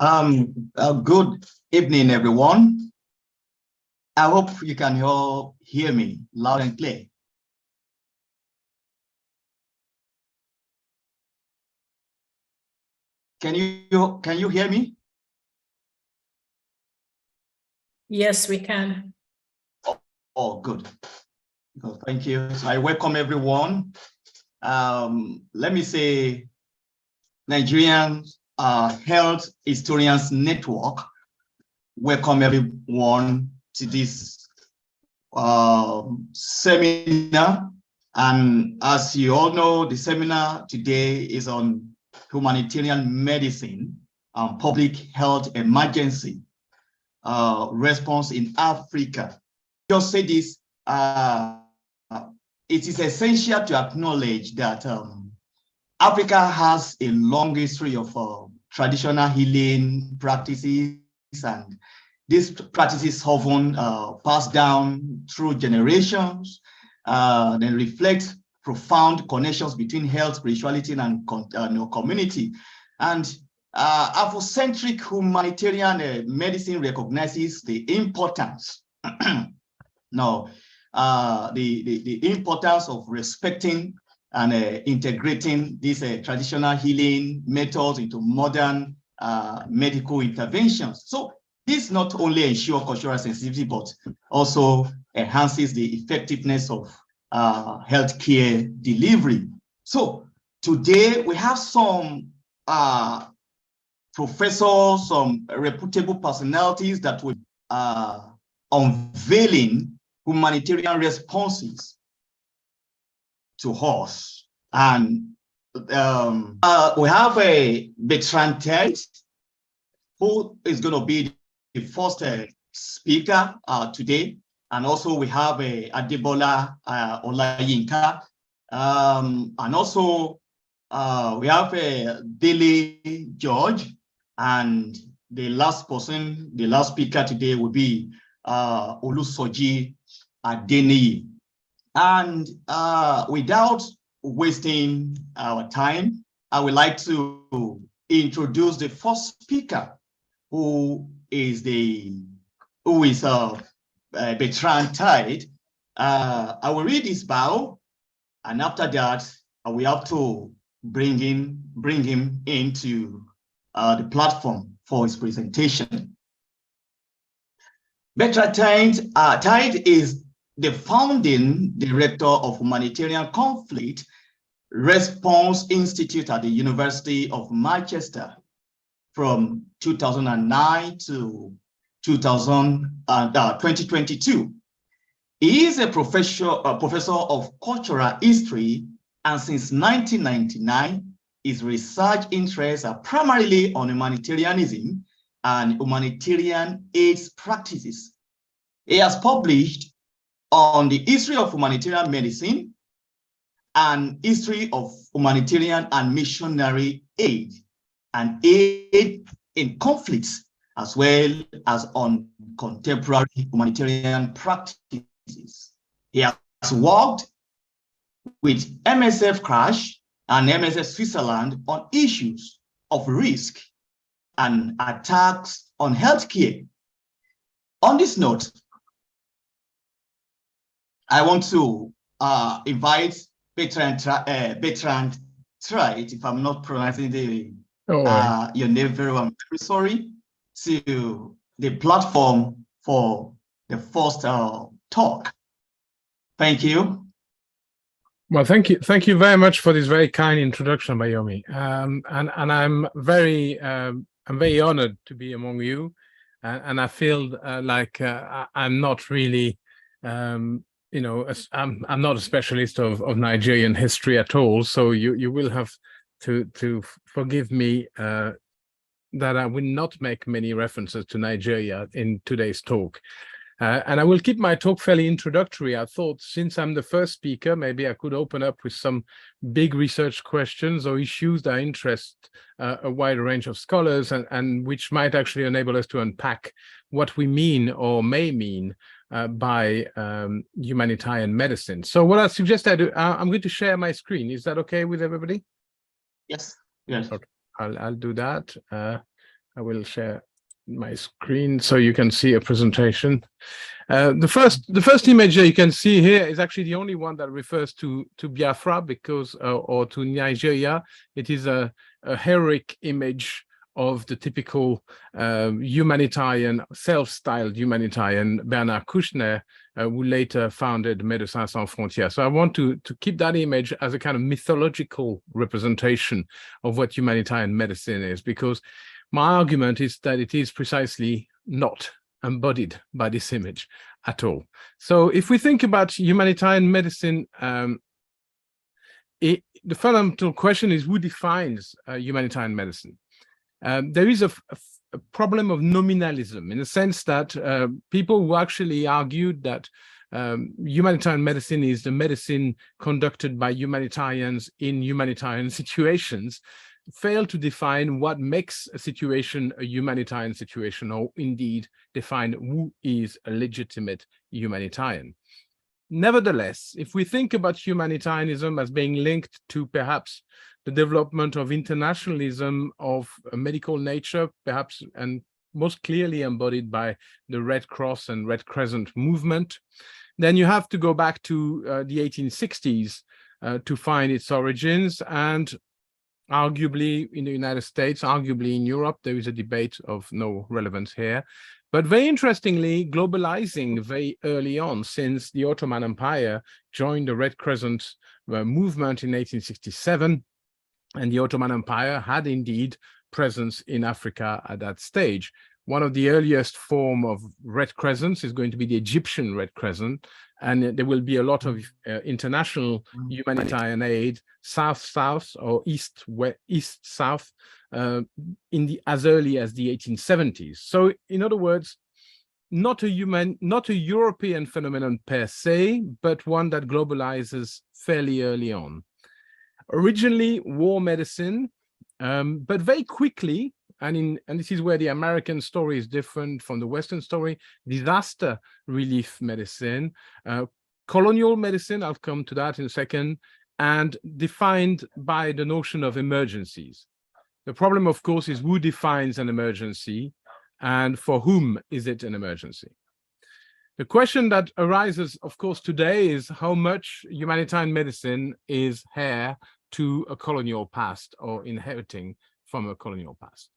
Good evening, everyone. I hope you can all hear me loud and clear. Can you hear me? Yes, we can. Oh, good. Oh, thank you. So I welcome everyone. Let me say, Nigerian Health Historians Network welcome everyone to this seminar. And as you all know, the seminar today is on humanitarian medicine and public health emergency response in Africa. Just say this, it is essential to acknowledge that Africa has a long history of traditional healing practices, and these practices often passed down through generations, then reflect profound connections between health, spirituality, and community. And Afrocentric humanitarian medicine recognizes the importance now, the importance of respecting and integrating these traditional healing methods into modern medical interventions. So this not only ensures cultural sensitivity, but also enhances the effectiveness of healthcare delivery. So today we have some professors, some reputable personalities that will unveiling humanitarian responses to us. And we have a Bertrand Taithe, who is going to be the first speaker today. And also we have Adebola Olayinka. And also we have Dele George. And the last person, the last speaker today will be Olusoji Adeniyi. And without wasting our time, I would like to introduce the first speaker, who is Bertrand Taithe. I will read his bio, and after that, we have to bring him into the platform for his presentation. Bertrand Taithe is the founding director of Humanitarian Conflict Response Institute at the University of Manchester from 2009 to 2022. He is a professor of cultural history, and since 1999, his research interests are primarily on humanitarianism and humanitarian AIDS practices. He has published on the history of humanitarian medicine and history of humanitarian and missionary aid, and aid in conflicts, as well as on contemporary humanitarian practices. He has worked with MSF Crash and MSF Switzerland on issues of risk and attacks on healthcare. On this note, I want to invite Bertrand Taithe, if I'm not pronouncing your name very well, I'm very sorry, to the platform for the first talk. Thank you. Well, thank you very much for this very kind introduction, Bayomi. And I'm very honored to be among you, and I feel like I'm not really, I'm not a specialist of Nigerian history at all. So you will have to forgive me that I will not make many references to Nigeria in today's talk. And I will keep my talk fairly introductory. I thought, since I'm the first speaker, maybe I could open up with some big research questions or issues that interest a wide range of scholars, and which might actually enable us to unpack what we mean or may mean by humanitarian medicine. So what I suggest I do, I'm going to share my screen. Is that okay with everybody? Yes. Yes. Okay. I'll do that. I will share my screen so you can see a presentation. The first image that you can see here is actually the only one that refers to Biafra because or to Nigeria. It is a heroic image of the typical humanitarian, self-styled humanitarian Bernard Kouchner, who later founded Médecins Sans Frontières. So I want to keep that image as a kind of mythological representation of what humanitarian medicine is, because my argument is that it is precisely not embodied by this image at all. So if we think about humanitarian medicine, the fundamental question is who defines humanitarian medicine? There is a problem of nominalism in the sense that people who actually argued that humanitarian medicine is the medicine conducted by humanitarians in humanitarian situations fail to define what makes a situation a humanitarian situation, or indeed define who is a legitimate humanitarian. Nevertheless, if we think about humanitarianism as being linked to perhaps the development of internationalism of a medical nature, perhaps, and most clearly embodied by the Red Cross and Red Crescent movement, then you have to go back to the 1860s to find its origins. And arguably in the United States, arguably in Europe, there is a debate of no relevance here. But very interestingly, globalizing very early on, since the Ottoman Empire joined the Red Crescent movement in 1867, and the Ottoman Empire had indeed presence in Africa at that stage. One of the earliest form of Red Crescents is going to be the Egyptian Red Crescent, and there will be a lot of international humanitarian aid, south-south or east-south, as early as the 1870s. So, in other words, not a European phenomenon per se, but one that globalizes fairly early on. Originally, war medicine, but very quickly. And this is where the American story is different from the Western story, disaster relief medicine, colonial medicine, I'll come to that in a second, and defined by the notion of emergencies. The problem, of course, is who defines an emergency and for whom is it an emergency? The question that arises, of course, today is how much humanitarian medicine is heir to a colonial past or inheriting from a colonial past.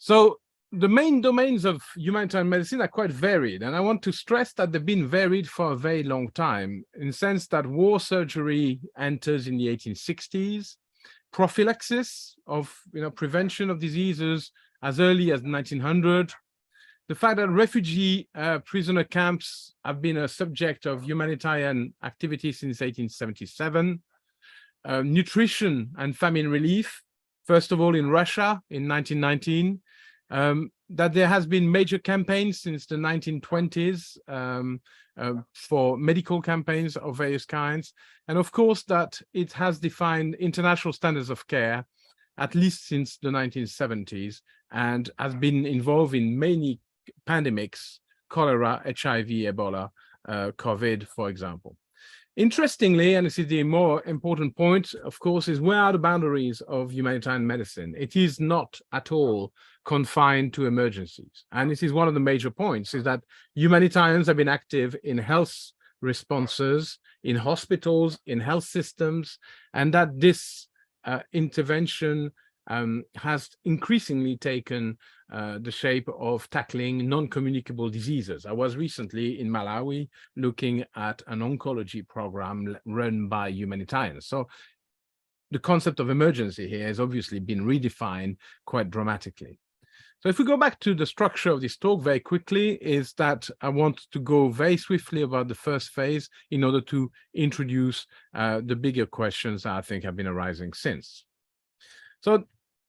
So the main domains of humanitarian medicine are quite varied, and I want to stress that they've been varied for a very long time, in the sense that war surgery enters in the 1860s, prophylaxis of prevention of diseases as early as 1900, the fact that refugee prisoner camps have been a subject of humanitarian activity since 1877, nutrition and famine relief, first of all in Russia in 1919, that there has been major campaigns since the 1920s for medical campaigns of various kinds. And of course that it has defined international standards of care, at least since the 1970s, and has been involved in many pandemics, cholera, HIV, Ebola, COVID, for example. Interestingly, and this is the more important point, of course, is where are the boundaries of humanitarian medicine? It is not at all confined to emergencies. And this is one of the major points, is that humanitarians have been active in health responses, in hospitals, in health systems, and that this intervention has increasingly taken the shape of tackling non-communicable diseases. I was recently in Malawi looking at an oncology program run by humanitarians. So the concept of emergency here has obviously been redefined quite dramatically. So if we go back to the structure of this talk very quickly, is that I want to go very swiftly about the first phase in order to introduce the bigger questions that I think have been arising since. So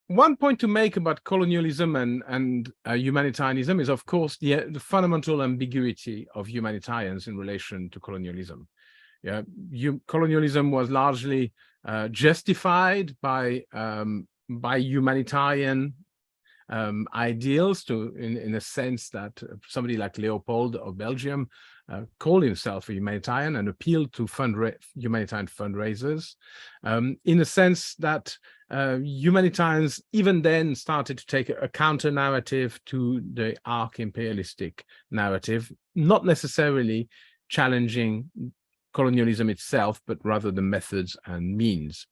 one point to make about colonialism and humanitarianism is, of course, the fundamental ambiguity of humanitarians in relation to colonialism. Yeah, colonialism was largely justified by humanitarian ideals in a sense that somebody like Leopold of Belgium called himself a humanitarian and appealed to humanitarian fundraisers, in a sense that humanitarians even then started to take a counter narrative to the arch-imperialistic narrative, not necessarily challenging colonialism itself, but rather the methods and means.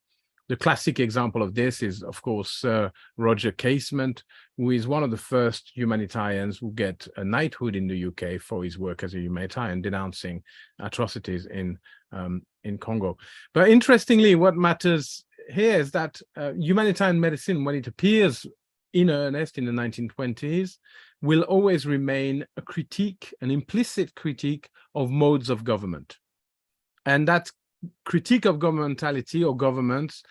The classic example of this is, of course, Sir Roger Casement, who is one of the first humanitarians who get a knighthood in the UK for his work as a humanitarian, denouncing atrocities in Congo. But interestingly, what matters here is that humanitarian medicine, when it appears in earnest in the 1920s, will always remain a critique, an implicit critique of modes of government. And that critique of governmentality or governments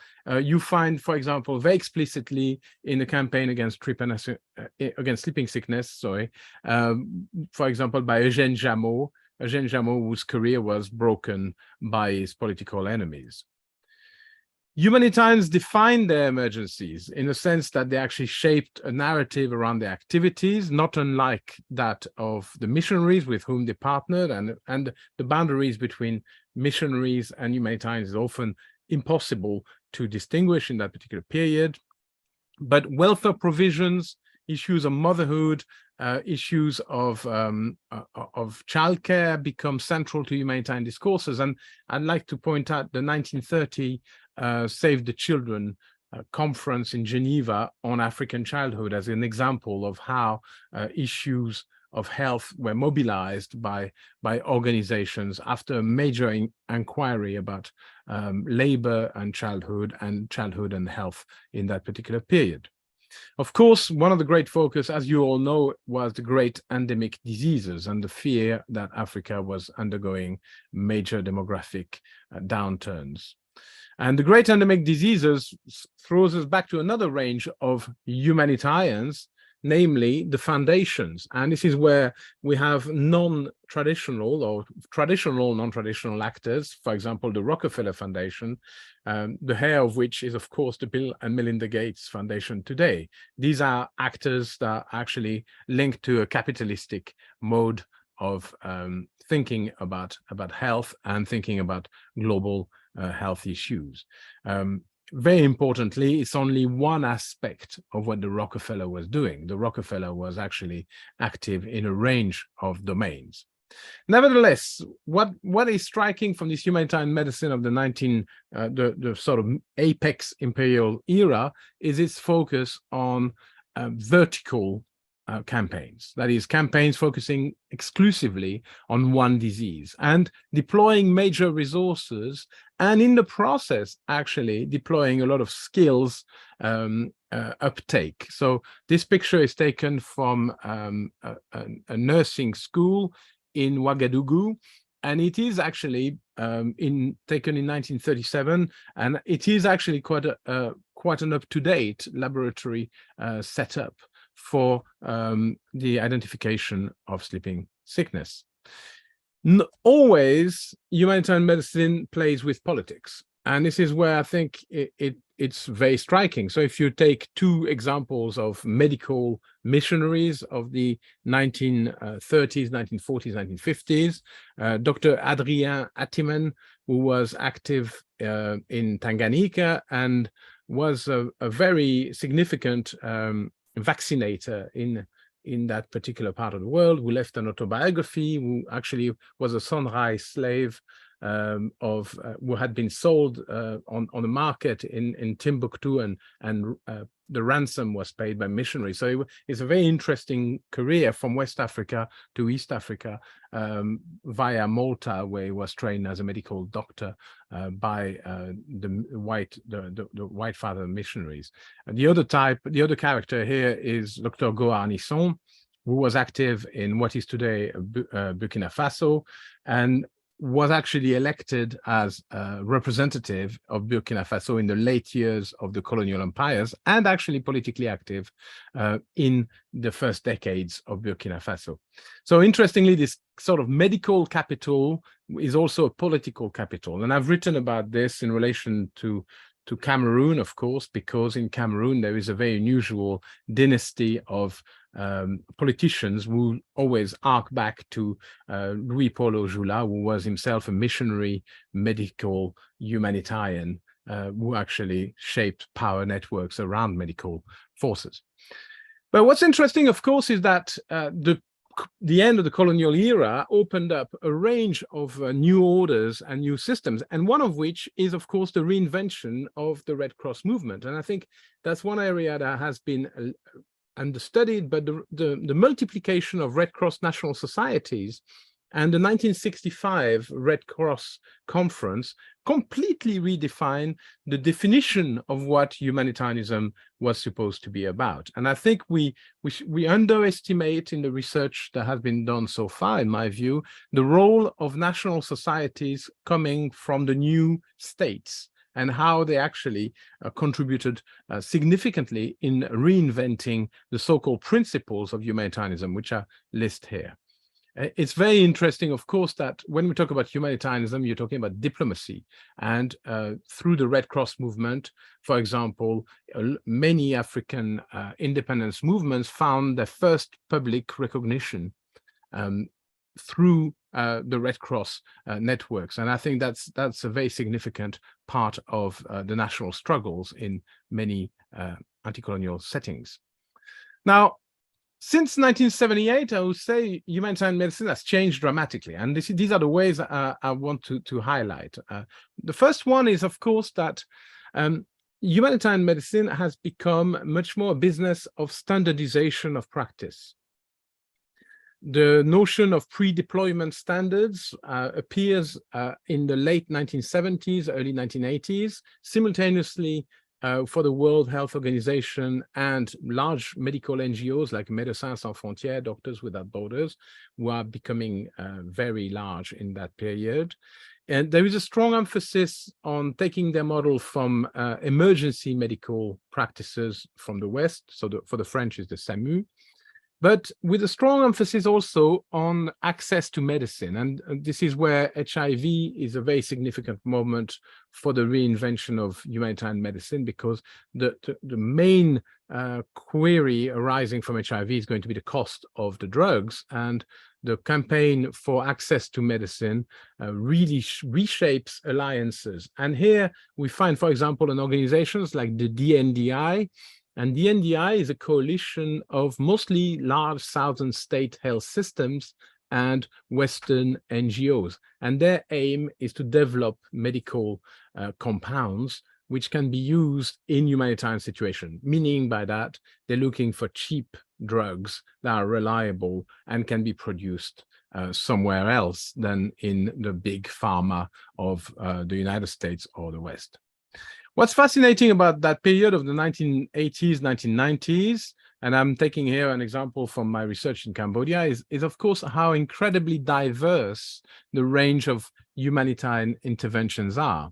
you find, for example, very explicitly in the campaign against sleeping sickness, for example, by Eugène Jameau, whose career was broken by his political enemies. Humanitarians defined their emergencies in the sense that they actually shaped a narrative around their activities, not unlike that of the missionaries with whom they partnered, and the boundaries between missionaries and humanitarians is often impossible to distinguish in that particular period. But welfare provisions, issues of motherhood, issues of childcare become central to humanitarian discourses. And I'd like to point out the 1930 Save the Children conference in Geneva on African childhood as an example of how issues of health were mobilized by organizations after a major inquiry about labor and childhood and health in that particular period. Of course, one of the great focus, as you all know, was the great endemic diseases and the fear that Africa was undergoing major demographic downturns. And the great endemic diseases throws us back to another range of humanitarians, namely the foundations. And this is where we have non-traditional or traditional non-traditional actors, for example, the Rockefeller Foundation, the heir of which is, of course, the Bill and Melinda Gates Foundation today. These are actors that are actually linked to a capitalistic mode of thinking about health and thinking about global health issues. Very importantly, it's only one aspect of what the Rockefeller was doing. The Rockefeller was actually active in a range of domains. Nevertheless, what is striking from this humanitarian medicine of the sort of apex imperial era is its focus on vertical campaigns, that is, campaigns focusing exclusively on one disease and deploying major resources, and in the process actually deploying a lot of skills uptake. So this picture is taken from a nursing school in Ouagadougou, and it is actually taken in 1937, and it is actually quite an up-to-date laboratory setup for the identification of sleeping sickness. Always, humanitarian medicine plays with politics, and this is where I think it's very striking. So if you take two examples of medical missionaries of the 1930s, 1940s, 1950s, Dr. Adrien Atiman, who was active in Tanganyika and was a very significant vaccinator in that particular part of the world, who left an autobiography, who actually was a sunrise slave who had been sold on the market in Timbuktu, and the ransom was paid by missionaries. So it's a very interesting career from West Africa to East Africa via Malta, where he was trained as a medical doctor by the white father missionaries. And the other character here is Dr. Goa Nisson, who was active in what is today Burkina Faso, and was actually elected as a representative of Burkina Faso in the late years of the colonial empires, and actually politically active in the first decades of Burkina Faso. So interestingly, this sort of medical capital is also a political capital. And I've written about this in relation to to Cameroon, of course, because in Cameroon there is a very unusual dynasty of politicians who always arc back to Louis Paul Ojula, who was himself a missionary, medical humanitarian, who actually shaped power networks around medical forces. But what's interesting, of course, is that the end of the colonial era opened up a range of new orders and new systems, and one of which is, of course, the reinvention of the Red Cross movement. And I think that's one area that has been understudied, but the multiplication of Red Cross national societies and the 1965 Red Cross conference completely redefined the definition of what humanitarianism was supposed to be about. And I think we underestimate in the research that has been done so far, in my view, the role of national societies coming from the new states and how they actually contributed significantly in reinventing the so-called principles of humanitarianism, which are listed here. It's very interesting, of course, that when we talk about humanitarianism, you're talking about diplomacy. And through the Red Cross movement, for example, many African independence movements found their first public recognition through the Red Cross networks. And I think that's a very significant part of the national struggles in many anti-colonial settings. Now, since 1978, I would say humanitarian medicine has changed dramatically. And these are the ways I want to highlight. The first one is, of course, that humanitarian medicine has become much more a business of standardization of practice. The notion of pre-deployment standards appears in the late 1970s, early 1980s, simultaneously for the World Health Organization and large medical NGOs like Médecins Sans Frontières, Doctors Without Borders, who are becoming very large in that period. And there is a strong emphasis on taking their model from emergency medical practices from the West. So for the French is the SAMU, but with a strong emphasis also on access to medicine. And this is where HIV is a very significant moment for the reinvention of humanitarian medicine, because the main query arising from HIV is going to be the cost of the drugs. And the campaign for access to medicine really reshapes alliances. And here we find, for example, in organizations like the DNDi, and the NDI is a coalition of mostly large southern state health systems and Western NGOs. And their aim is to develop medical compounds which can be used in humanitarian situations, meaning by that they're looking for cheap drugs that are reliable and can be produced somewhere else than in the big pharma of the United States or the West. What's fascinating about that period of the 1980s, 1990s, and I'm taking here an example from my research in Cambodia, is of course how incredibly diverse the range of humanitarian interventions are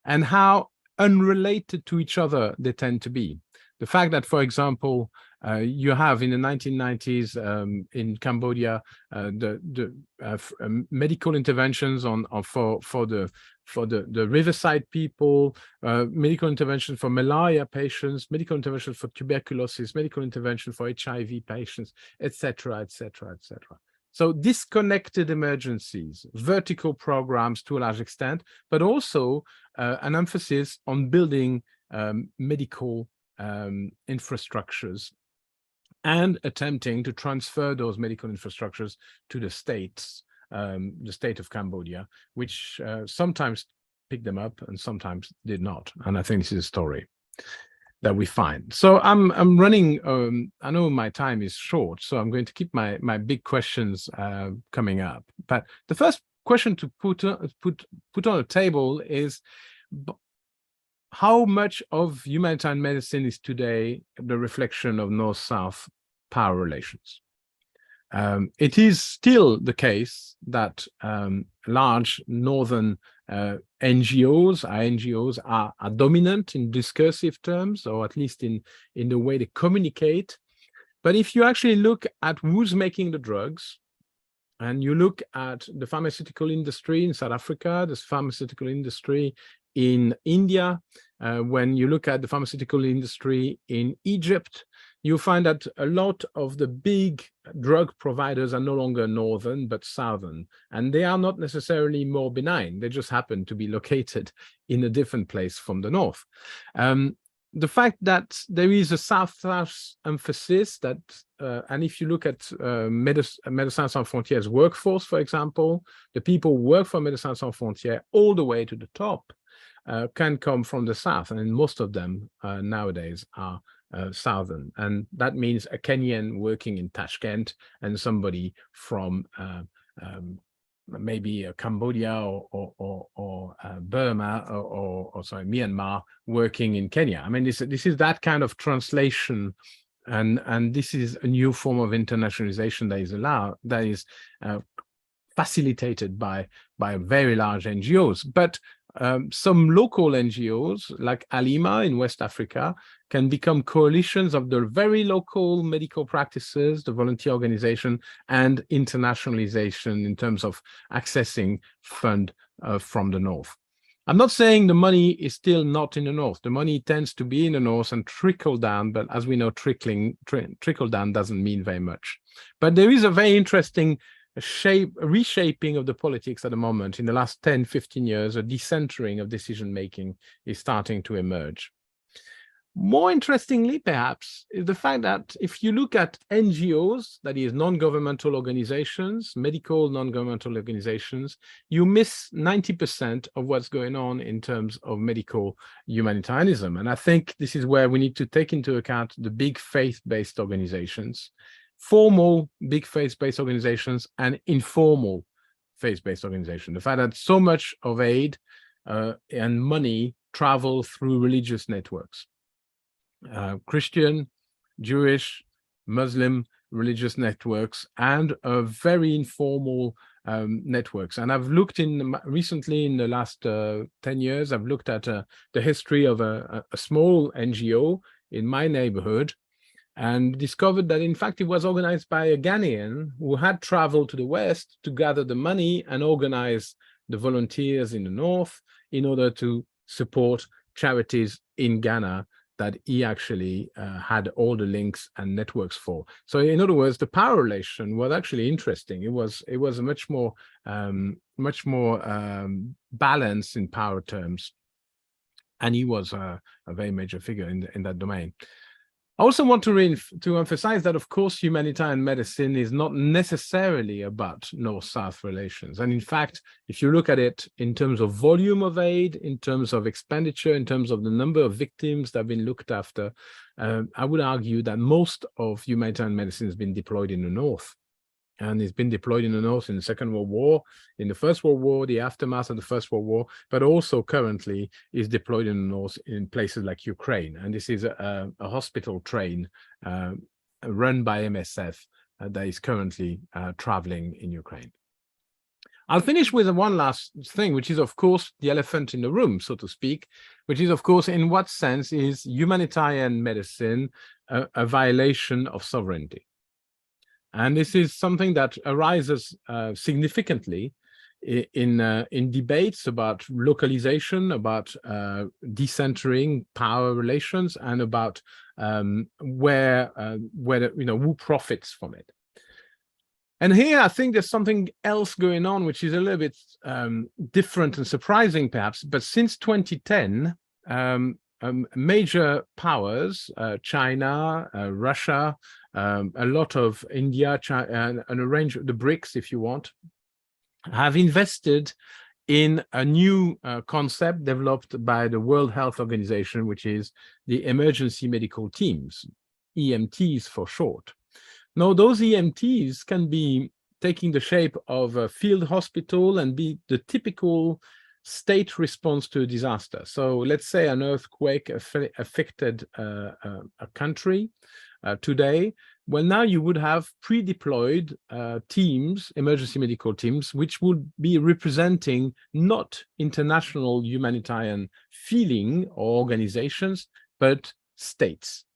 and how unrelated to each other they tend to be. The fact that, for example, you have in the 1990s in Cambodia medical interventions for the riverside people, medical intervention for malaria patients, medical intervention for tuberculosis, medical intervention for HIV patients, etc., etc., etc. So disconnected emergencies, vertical programs to a large extent, but also an emphasis on building medical infrastructures and attempting to transfer those medical infrastructures to the states, the state of Cambodia, which sometimes picked them up and sometimes did not. And I think this is a story that we find. So I'm running, I know my time is short, so I'm going to keep my big questions coming up. But the first question to put on the table is, how much of humanitarian medicine is today the reflection of North-South power relations? It is still the case that large northern NGOs are dominant in discursive terms, or at least in the way they communicate. But if you actually look at who's making the drugs, and you look at the pharmaceutical industry in South Africa, the pharmaceutical industry in India. When you look at the pharmaceutical industry in Egypt, you find that a lot of the big drug providers are no longer northern, but southern. And they are not necessarily more benign. They just happen to be located in a different place from the north. The fact that there is a South-South emphasis that, and if you look at Médecins Sans Frontières workforce, for example, the people who work for Médecins Sans Frontières all the way to the top can come from the south, and most of them nowadays are southern, and that means a Kenyan working in Tashkent and somebody from maybe Cambodia or Burma or sorry, Myanmar working in Kenya. I mean, this is that kind of translation, and this is a new form of internationalization that is facilitated by very large NGOs, but some local NGOs like Alima in West Africa can become coalitions of the very local medical practices, the volunteer organization, and internationalization in terms of accessing fund from the north. I'm not saying the money is still not in the north. The money tends to be in the north and trickle down, but as we know, trickle down doesn't mean very much. But there is a very interesting reshaping of the politics at the moment. In the last 10, 15 years, a decentering of decision-making is starting to emerge. More interestingly, perhaps, is the fact that if you look at NGOs, that is non-governmental organizations, medical non-governmental organizations, you miss 90% of what's going on in terms of medical humanitarianism. And I think this is where we need to take into account the big faith-based organizations, formal big faith-based organizations and informal faith-based organizations. The fact that so much of aid and money travel through religious networks, Christian, Jewish, Muslim religious networks, and very informal networks. And I've looked recently in the last 10 years, I've looked at the history of a small NGO in my neighborhood, and discovered that, in fact, it was organized by a Ghanaian who had traveled to the West to gather the money and organize the volunteers in the North in order to support charities in Ghana that he actually had all the links and networks for. So in other words, the power relation was actually interesting. It was a much more balanced in power terms. And he was a very major figure in that domain. I also want to emphasize that, of course, humanitarian medicine is not necessarily about North-South relations. And in fact, if you look at it in terms of volume of aid, in terms of expenditure, in terms of the number of victims that have been looked after, I would argue that most of humanitarian medicine has been deployed in the North. And it's been deployed in the North in the Second World War, in the First World War, the aftermath of the First World War, but also currently is deployed in the North in places like Ukraine. And this is a hospital train run by MSF that is currently traveling in Ukraine. I'll finish with one last thing, which is, of course, the elephant in the room, so to speak, which is, of course, in what sense is humanitarian medicine a violation of sovereignty? And this is something that arises significantly in debates about localization, about decentering power relations, and about who profits from it. And here I think there's something else going on, which is a little bit different and surprising, perhaps. But since 2010, major powers, China, Russia, a lot of India, China, and a range of the BRICS, if you want, have invested in a new concept developed by the World Health Organization, which is the emergency medical teams, EMTs for short. Now, those EMTs can be taking the shape of a field hospital and be the typical state response to a disaster. So let's say an earthquake affected a country today. Well, now you would have pre-deployed teams, emergency medical teams, which would be representing not international humanitarian feeling or organizations, but states.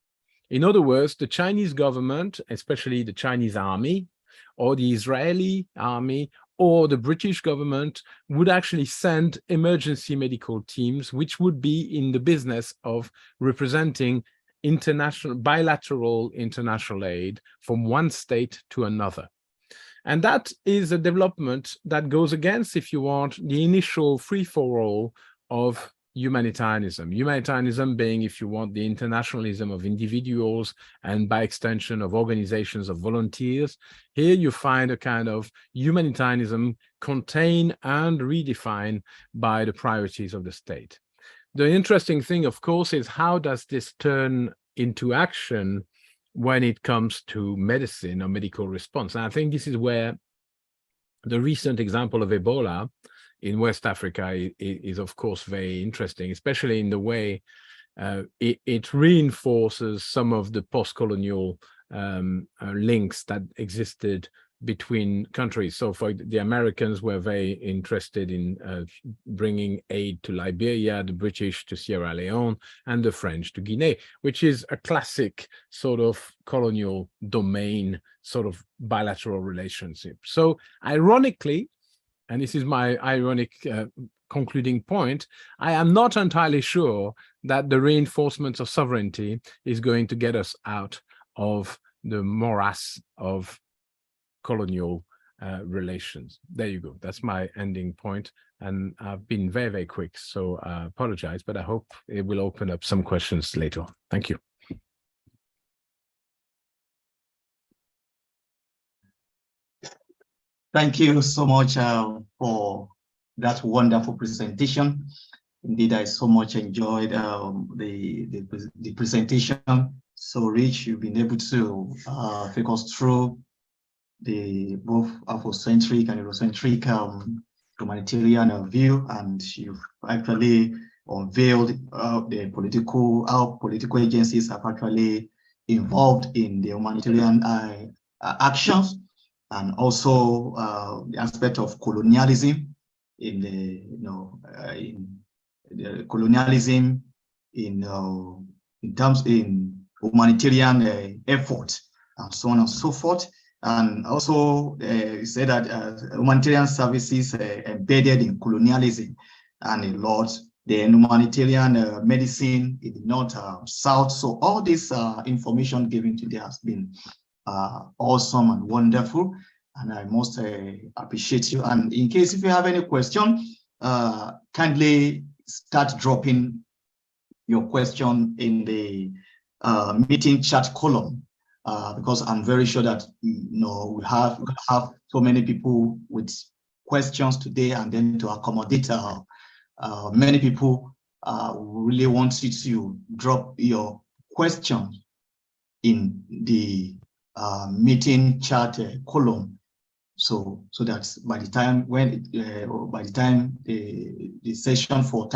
In other words, the Chinese government, especially the Chinese army, or the Israeli army, or the British government would actually send emergency medical teams, which would be in the business of representing bilateral international aid from one state to another. And that is a development that goes against, if you want, the initial free-for-all of humanitarianism. Humanitarianism being, if you want, the internationalism of individuals and by extension of organizations of volunteers. Here you find a kind of humanitarianism contained and redefined by the priorities of the state. The interesting thing, of course, is how does this turn into action when it comes to medicine or medical response? And I think this is where the recent example of Ebola in West Africa is of course very interesting, especially in the way it reinforces some of the post-colonial links that existed between countries. So for the Americans were very interested in bringing aid to Liberia, the British to Sierra Leone, and the French to Guinea, which is a classic sort of colonial domain sort of bilateral relationship. So ironically, and this is my ironic concluding point, I am not entirely sure that the reinforcement of sovereignty is going to get us out of the morass of colonial relations. There you go. That's my ending point. And I've been very, very quick, so I apologize, but I hope it will open up some questions later on. Thank you. Thank you so much for that wonderful presentation. Indeed, I so much enjoyed the presentation. So rich, you've been able to take us through the both Afrocentric and Eurocentric humanitarian view, and you've actually unveiled the how political agencies are actually involved in the humanitarian actions, and also the aspect of colonialism in colonialism in humanitarian effort, and so on and so forth. And also you said that humanitarian services embedded in colonialism and a lot, the humanitarian medicine in the north, south. So all this information given today has been awesome and wonderful, and I most appreciate you. And in case if you have any question, kindly start dropping your question in the meeting chat column, because I'm very sure that we have so many people with questions today, and then to accommodate many people, really want you to drop your questions in the meeting chat column, so that by the time the session for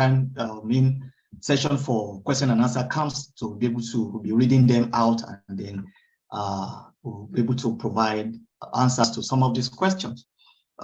session for question and answer comes, to be able to be reading them out, and then we'll be able to provide answers to some of these questions.